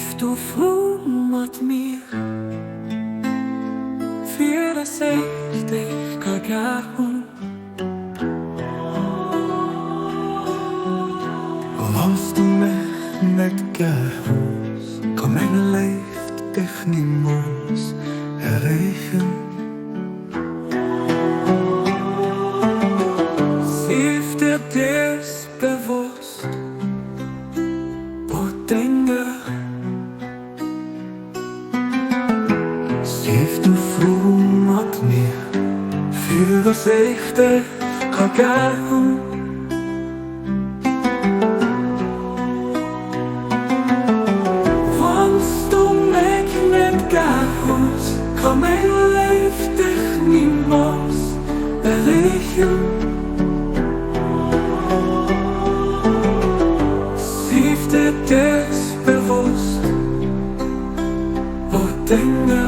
Siehst du flummert mir för det säkte kagahun. Als du mich nicht gehst, kann mein Licht dich niemals erreichen. Siehst dir das bewusst, och denke. Siehst du flummert mir Für das echte kagahun. Kan mijn leven dich niemals erreichen. Siehst dir das bewusst, och denke.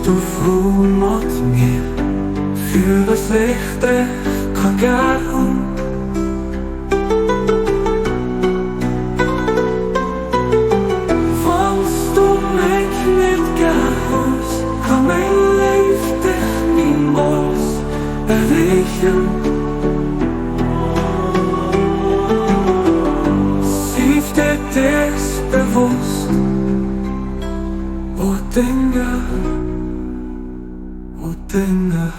Du flummert mir Für das echte kagahun. Falls du mich nicht gehst, kann mein Leben dich niemals erreichen. Siehst dir das bewusst, och denke. och denke.